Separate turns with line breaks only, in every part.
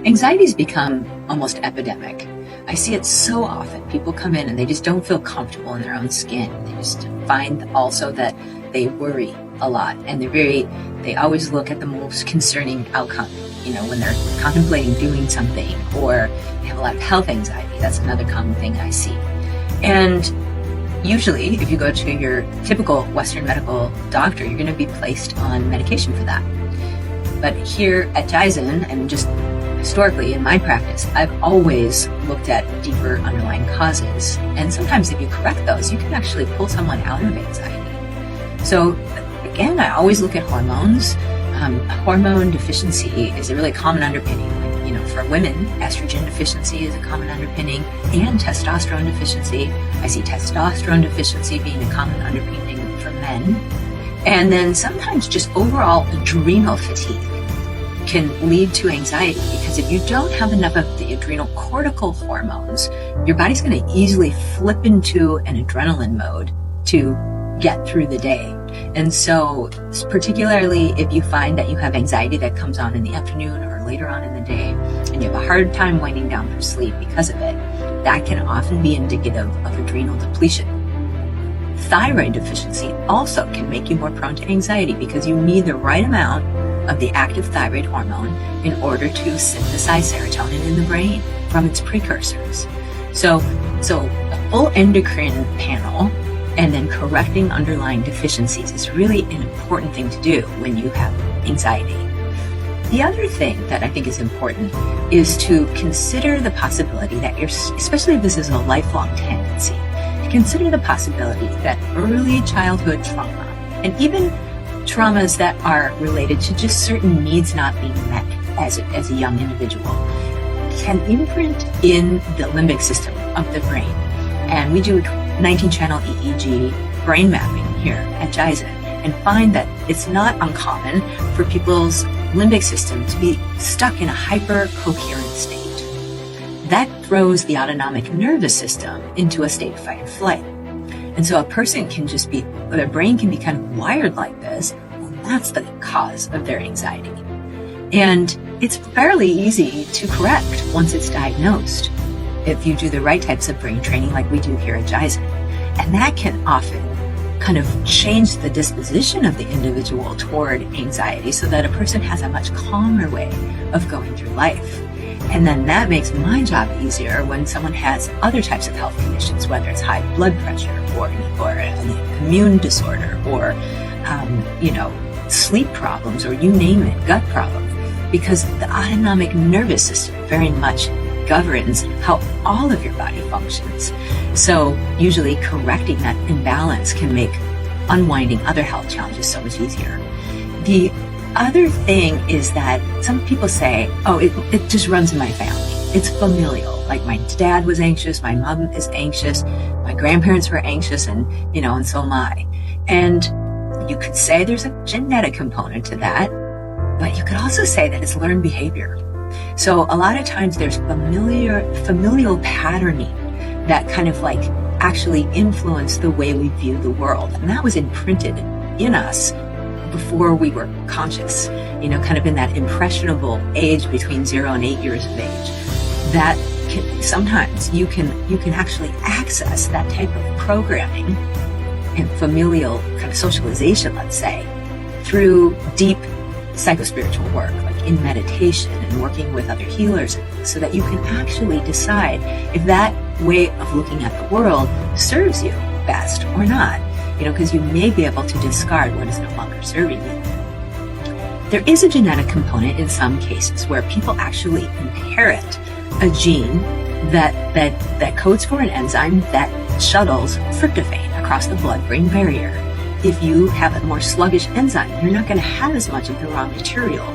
Anxiety's become almost epidemic. I see it so often. People come in and they just don't feel comfortable in their own skin. They just find also that they worry a lot, and they always look at the most concerning outcome, when they're contemplating doing something, or they have a lot of health anxiety. That's another common thing I see. And usually, if you go to your typical Western medical doctor, you're going to be placed on medication for that. But here at Jyzen, and just historically in my practice, I've always looked at deeper underlying causes. And sometimes if you correct those, you can actually pull someone out of anxiety. So again, I always look at hormones. Hormone deficiency is a really common underpinning. For women, estrogen deficiency is a common underpinning, and testosterone deficiency. I see testosterone deficiency being a common underpinning for men. And then sometimes just overall adrenal fatigue can lead to anxiety, because if you don't have enough of the adrenal cortical hormones, your body's going to easily flip into an adrenaline mode to get through the day. And so particularly if you find that you have anxiety that comes on in the afternoon or later on in the day, and you have a hard time winding down for sleep because of it, that can often be indicative of adrenal depletion. Thyroid deficiency also can make you more prone to anxiety, because you need the right amount of the active thyroid hormone in order to synthesize serotonin in the brain from its precursors. So a full endocrine panel and then correcting underlying deficiencies is really an important thing to do when you have anxiety. The other thing that I think is important is to consider the possibility that especially if this is a lifelong tendency, to consider the possibility that early childhood trauma, and even traumas that are related to just certain needs not being met as a young individual, can imprint in the limbic system of the brain. And we do 19-channel EEG brain mapping here at Jyzen, and find that it's not uncommon for people's limbic system to be stuck in a hyper-coherent state. That throws the autonomic nervous system into a state of fight or flight. And so a person can just be, their brain can be kind of wired like this, and that's the cause of their anxiety. And it's fairly easy to correct once it's diagnosed, if you do the right types of brain training like we do here at Jyzen. And that can often kind of change the disposition of the individual toward anxiety, so that a person has a much calmer way of going through life. And then that makes my job easier when someone has other types of health conditions, whether it's high blood pressure or an immune disorder, or sleep problems, or you name it, gut problems, because the autonomic nervous system very much governs how all of your body functions. So usually correcting that imbalance can make unwinding other health challenges so much easier. The other thing is that some people say, it just runs in my family. It's familial. Like my dad was anxious, my mom is anxious, my grandparents were anxious, and so am I. And you could say there's a genetic component to that, but you could also say that it's learned behavior. So a lot of times there's familial patterning that kind of like actually influence the way we view the world. And that was imprinted in us before we were conscious, kind of in that impressionable age between 0 and 8 years of age. That sometimes you can actually access that type of programming and familial kind of socialization, let's say, through deep psychospiritual work, like in meditation and working with other healers, so that you can actually decide if that way of looking at the world serves you best or not, because you may be able to discard what is no longer serving you. There is a genetic component in some cases where people actually inherit a gene that codes for an enzyme that shuttles tryptophan across the blood-brain barrier. If you have a more sluggish enzyme, you're not going to have as much of the raw material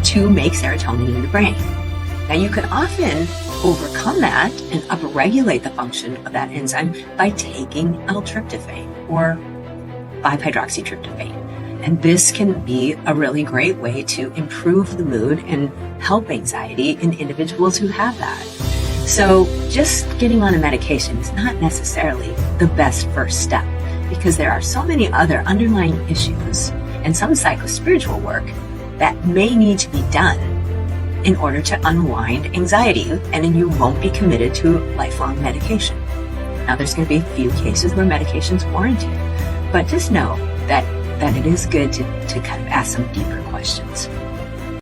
to make serotonin in the brain. Now, you can often overcome that and upregulate the function of that enzyme by taking L-tryptophan or 5-hydroxytryptophan. And this can be a really great way to improve the mood and help anxiety in individuals who have that. So just getting on a medication is not necessarily the best first step, because there are so many other underlying issues and some psychospiritual work that may need to be done in order to unwind anxiety, and then you won't be committed to lifelong medication. Now, there's going to be a few cases where medication's warranted, but just know that it is good to kind of ask some deeper questions.